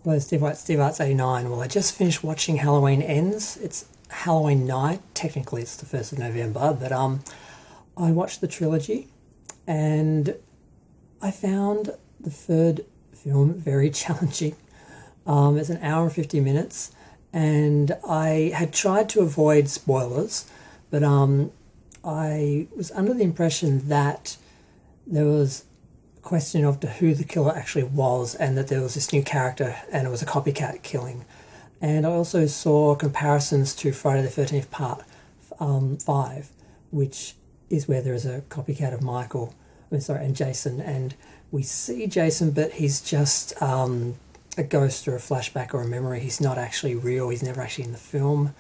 Hello, Steve White, Steve Arts 89. Well, I just finished watching Halloween Ends. It's Halloween night. Technically, it's the 1st of November, but I watched the trilogy and I found the third film very challenging. It's an hour and 50 minutes, and I had tried to avoid spoilers, but I was under the impression that there was question of who the killer actually was, and that there was this new character and it was a copycat killing. And I also saw comparisons to Friday the 13th Part 5, which is where there is a copycat of Michael, and Jason, and we see Jason, but he's just a ghost or a flashback or a memory. He's not actually real. He's never actually in the film.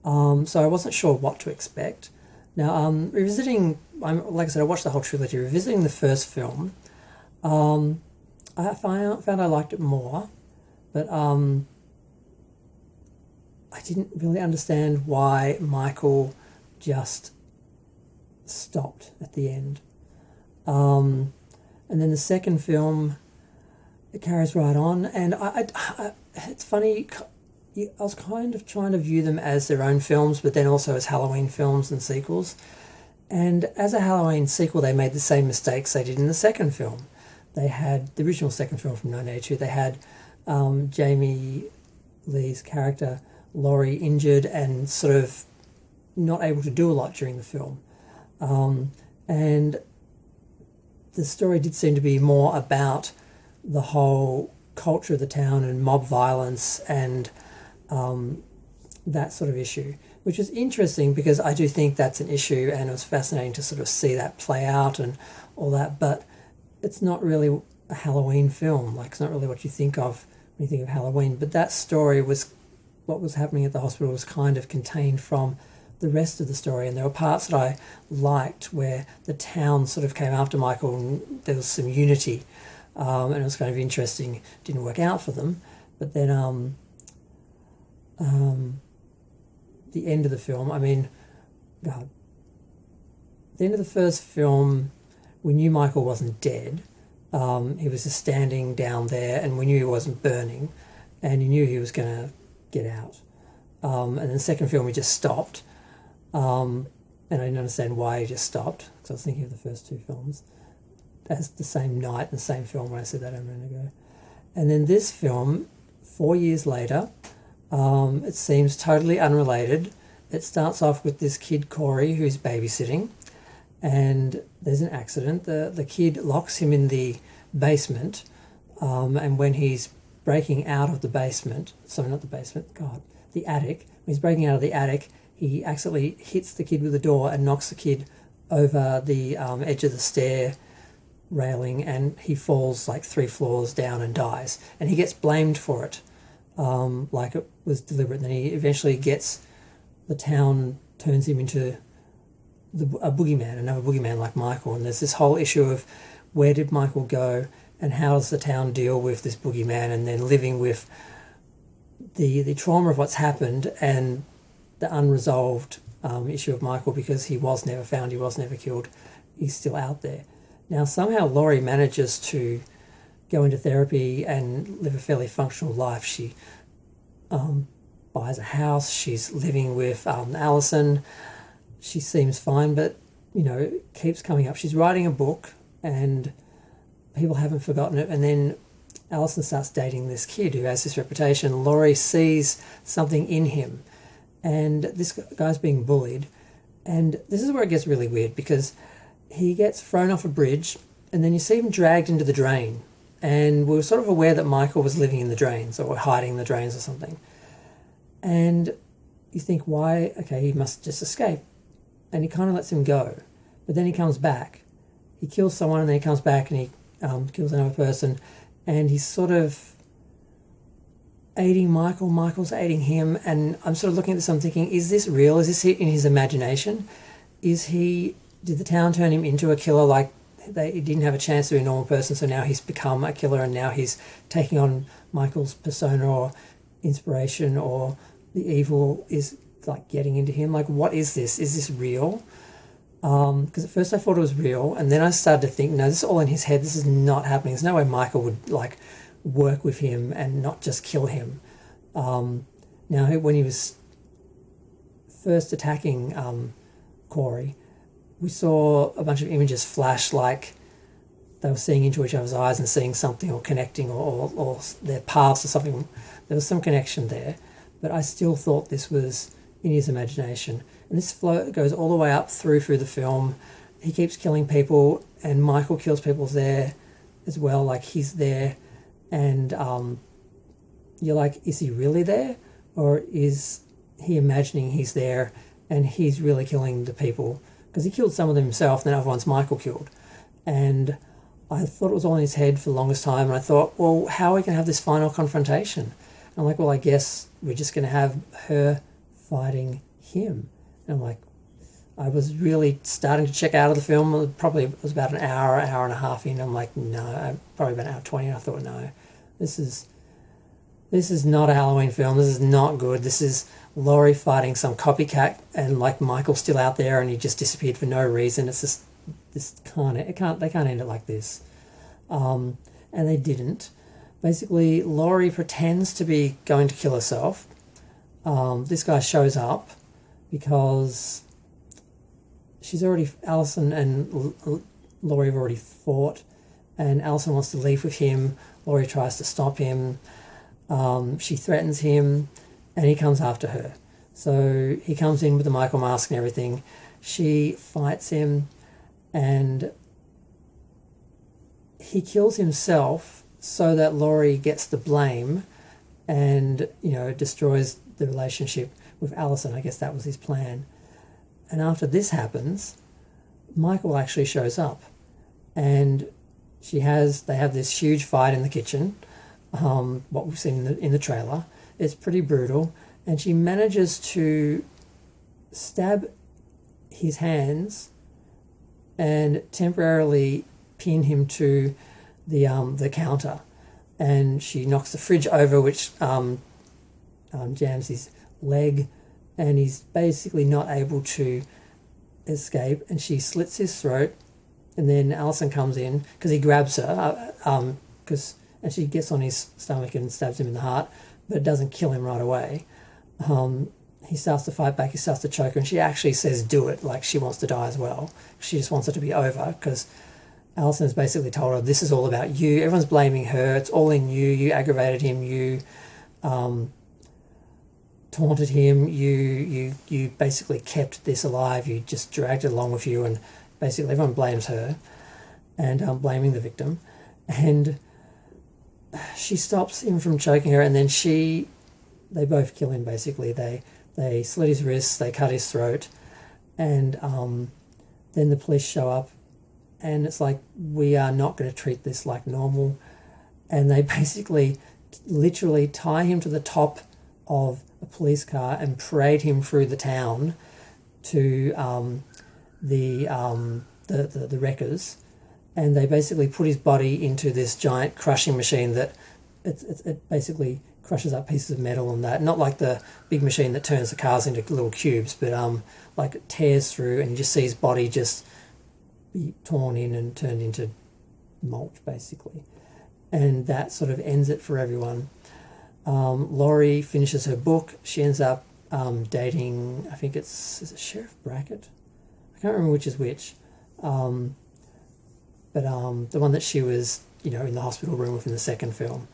So I wasn't sure what to expect. Now, revisiting, like I said, I watched the whole trilogy. Revisiting the first film, I found I liked it more, but I didn't really understand why Michael just stopped at the end. And then the second film, it carries right on, and it's funny. I was kind of trying to view them as their own films, but then also as Halloween films and sequels. And as a Halloween sequel, they made the same mistakes they did in the second film. They had the original second film from 1982. They had Jamie Lee's character Laurie injured and sort of not able to do a lot during the film, and the story did seem to be more about the whole culture of the town and mob violence and that sort of issue, which was interesting because I do think that's an issue, and it was fascinating to sort of see that play out and all that, but it's not really a Halloween film. Like, it's not really what you think of when you think of Halloween, but that story was, what was happening at the hospital was kind of contained from the rest of the story, and there were parts that I liked where the town sort of came after Michael and there was some unity, and it was kind of interesting. It didn't work out for them, but then the end of the film, God, the end of the first film, we knew Michael wasn't dead. He was just standing down there, and we knew he wasn't burning, and you knew he was going to get out. And then the second film, we just stopped. And I didn't understand why he just stopped, because I was thinking of the first two films as the same night, the same film, when I said that a minute ago. And then this film, 4 years later, it seems totally unrelated. It starts off with this kid, Corey, who's babysitting, and there's an accident. The kid locks him in the basement, and when he's breaking out of the basement, sorry, not the basement, God, the attic, when he's breaking out of the attic, he accidentally hits the kid with the door and knocks the kid over the edge of the stair railing, and he falls like 3 floors down and dies. And he gets blamed for it, like it was deliberate. And then he eventually the town turns him into a boogeyman, another boogeyman like Michael. And there's this whole issue of where did Michael go and how does the town deal with this boogeyman, and then living with the trauma of what's happened and the unresolved issue of Michael, because he was never found, he was never killed, he's still out there. Now, somehow Laurie manages to go into therapy and live a fairly functional life. She buys a house, she's living with Alison, she seems fine, but, it keeps coming up. She's writing a book and people haven't forgotten it, and then Alison starts dating this kid who has this reputation. Laurie sees something in him, and this guy's being bullied, and this is where it gets really weird, because he gets thrown off a bridge, and then you see him dragged into the drain, and we were sort of aware that Michael was living in the drains or hiding in the drains or something, and you think, why? Okay, he must just escape, and he kind of lets him go, but then he comes back. He kills someone, and then he comes back and he kills another person, and he's sort of aiding Michael, Michael's aiding him, and I'm sort of looking at this, I'm thinking, is this real? Is this in his imagination? Did the town turn him into a killer, like he didn't have a chance to be a normal person, so now he's become a killer, and now he's taking on Michael's persona or inspiration, or the evil is like getting into him? Like, what is this? Is this real? Because at first I thought it was real, and then I started to think, no, this is all in his head. This is not happening. There's no way Michael would work with him and not just kill him. Now, when he was first attacking Corey, we saw a bunch of images flash, like they were seeing into each other's eyes and seeing something, or connecting, or their paths or something. There was some connection there, but I still thought this was in his imagination. And this flow goes all the way up through the film. He keeps killing people, and Michael kills people there as well, like he's there, and you're like, is he really there, or is he imagining he's there and he's really killing the people? Because he killed some of them himself, and then other ones Michael killed. And I thought it was all in his head for the longest time, and I thought, well, how are we going to have this final confrontation? And I'm like, well, I guess we're just going to have her fighting him. And I'm like, I was really starting to check out of the film. It was about an hour and a half in. I'm like, no, probably about an hour 20. And I thought, no, this is not a Halloween film. This is not good. This is Laurie fighting some copycat, and like Michael's still out there, and he just disappeared for no reason. It's just they can't end it like this, and they didn't. Basically, Laurie pretends to be going to kill herself. This guy shows up because Alison and Laurie have already fought, and Alison wants to leave with him. Laurie tries to stop him. She threatens him, and he comes after her. So he comes in with the Michael mask and everything. She fights him, and he kills himself so that Laurie gets the blame and, destroys the relationship with Alison. I guess that was his plan. And after this happens, Michael actually shows up, and they have this huge fight in the kitchen, what we've seen in the trailer. It's pretty brutal, and she manages to stab his hands and temporarily pin him to the counter, and she knocks the fridge over, which jams his leg, and he's basically not able to escape, and she slits his throat, and then Alison comes in because he grabs her, and she gets on his stomach and stabs him in the heart, but it doesn't kill him right away. He starts to fight back, he starts to choke her, and she actually says, do it, like she wants to die as well. She just wants it to be over, because Alison has basically told her, this is all about you, everyone's blaming her, it's all in you, you aggravated him, you taunted him, you basically kept this alive, you just dragged it along with you, and basically everyone blames her, and blaming the victim. And she stops him from choking her, and then they both kill him, basically. They slit his wrists, they cut his throat, and then the police show up, and it's like, we are not going to treat this like normal. And they basically literally tie him to the top of a police car and parade him through the town to the wreckers, and they basically put his body into this giant crushing machine that it basically crushes up pieces of metal and that, not like the big machine that turns the cars into little cubes, but like it tears through, and you just see his body just be torn in and turned into mulch, basically. And that sort of ends it for everyone. Laurie finishes her book. She ends up dating, I think is it Sheriff Brackett? I can't remember which is which. But the one that she was, in the hospital room with in the second film.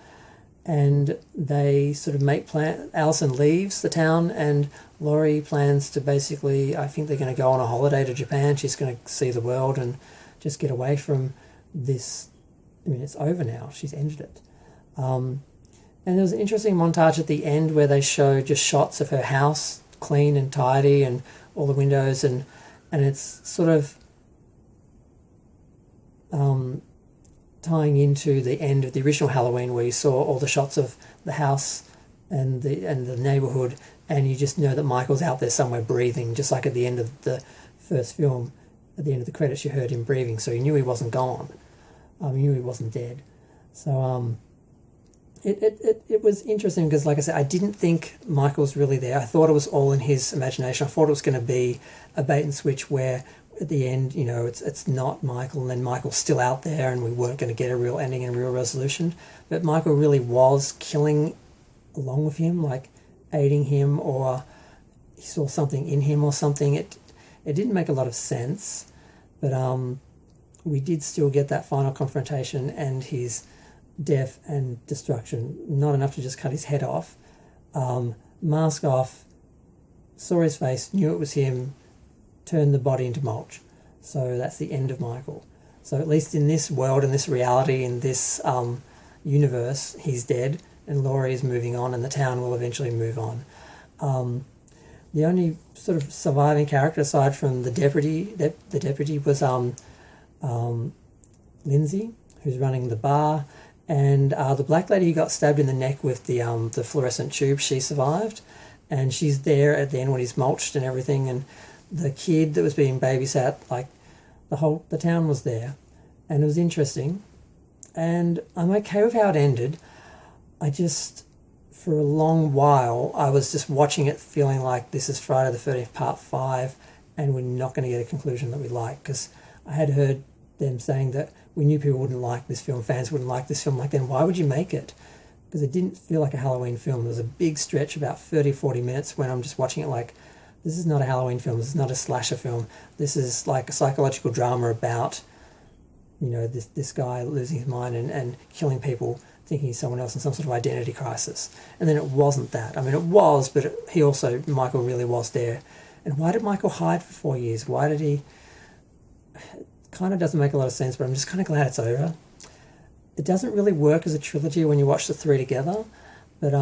And they sort of make plan. Alison leaves the town, and Laurie plans to basically, I think they're going to go on a holiday to Japan. She's going to see the world and just get away from this. I mean, it's over now. She's ended it. And there was an interesting montage at the end where they show just shots of her house, clean and tidy, and all the windows, and it's sort of tying into the end of the original Halloween, where you saw all the shots of the house and the neighborhood, and you just know that Michael's out there somewhere breathing, just like at the end of the first film. At the end of the credits, you heard him breathing, so you knew he wasn't gone. You knew he wasn't dead. So it was interesting because, like I said, I didn't think Michael was really there. I thought it was all in his imagination. I thought it was going to be a bait and switch where at the end, you know, it's not Michael, and then Michael's still out there, and we weren't going to get a real ending and a real resolution. But Michael really was killing along with him, like aiding him, or he saw something in him or something. It didn't make a lot of sense, but we did still get that final confrontation and his death and destruction. Not enough to just cut his head off. Mask off, saw his face, knew it was him, turned the body into mulch. So that's the end of Michael. So at least in this world, in this reality, in this universe, he's dead, and Laurie is moving on, and the town will eventually move on. The only sort of surviving character aside from the deputy was Lindsay, who's running the bar, and the black lady who got stabbed in the neck with the fluorescent tube. She survived, and she's there at the end when he's mulched and everything, and the kid that was being babysat, like the town was there, and it was interesting, and I'm okay with how it ended. I just, for a long while, I was just watching it feeling like this is Friday the 13th Part 5, and we're not going to get a conclusion that we like, because I had heard them saying that we knew people wouldn't like this film, fans wouldn't like this film. Like, then why would you make it? Because it didn't feel like a Halloween film. There was a big stretch, about 30, 40 minutes, when I'm just watching it like, this is not a Halloween film, this is not a slasher film, this is like a psychological drama about, you know, this guy losing his mind and killing people, thinking he's someone else, in some sort of identity crisis. And then it wasn't that. I mean, it was, but Michael really was there. And why did Michael hide for 4 years? Why did he? It kind of doesn't make a lot of sense, but I'm just kind of glad it's over. It doesn't really work as a trilogy when you watch the three together, but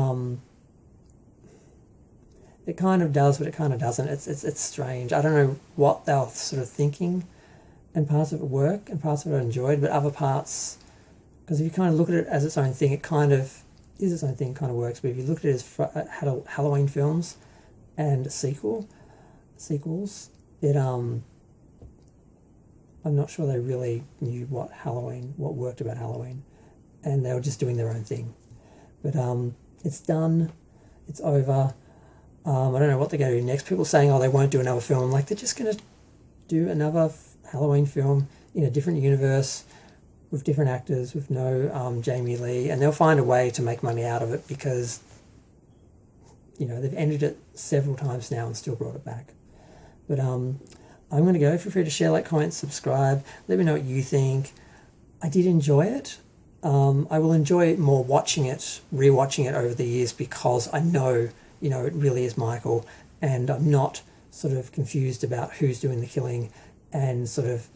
it kind of does, but it kind of doesn't. It's strange. I don't know what they were sort of thinking, and parts of it work, and parts of it I enjoyed, but other parts, because if you kind of look at it as its own thing, it kind of is its own thing, kind of works. But if you look at it as Halloween films and sequels, it I'm not sure they really knew what worked about Halloween, and they were just doing their own thing. But it's done, it's over. I don't know what they're going to do next. People saying, oh, they won't do another film. Like, they're just going to do another Halloween film in a different universe with different actors, with no Jamie Lee, and they'll find a way to make money out of it because, you know, they've ended it several times now and still brought it back. But I'm going to go. Feel free to share, like, comment, subscribe. Let me know what you think. I did enjoy it. I will enjoy it more rewatching it over the years, because I know, you know, it really is Michael, and I'm not sort of confused about who's doing the killing and sort of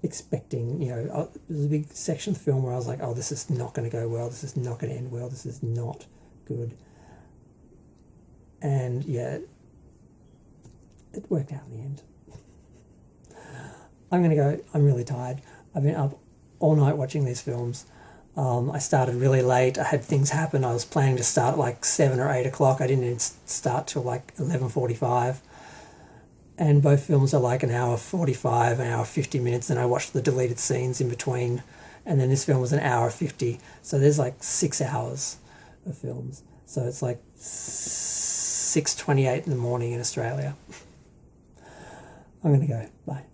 expecting, you know, there's a big section of the film where I was like, oh, this is not going to go well, this is not going to end well, this is not good. And yeah, it worked out in the end. I'm going to go. I'm really tired. I've been up all night watching these films. I started really late. I had things happen. I was planning to start at like 7 or 8 o'clock. I didn't even start till like 11:45. And both films are like an hour 45, an hour 50 minutes, and I watched the deleted scenes in between. And then this film was an hour 50. So there's like 6 hours of films. So it's like 6:28 in the morning in Australia. I'm going to go. Bye.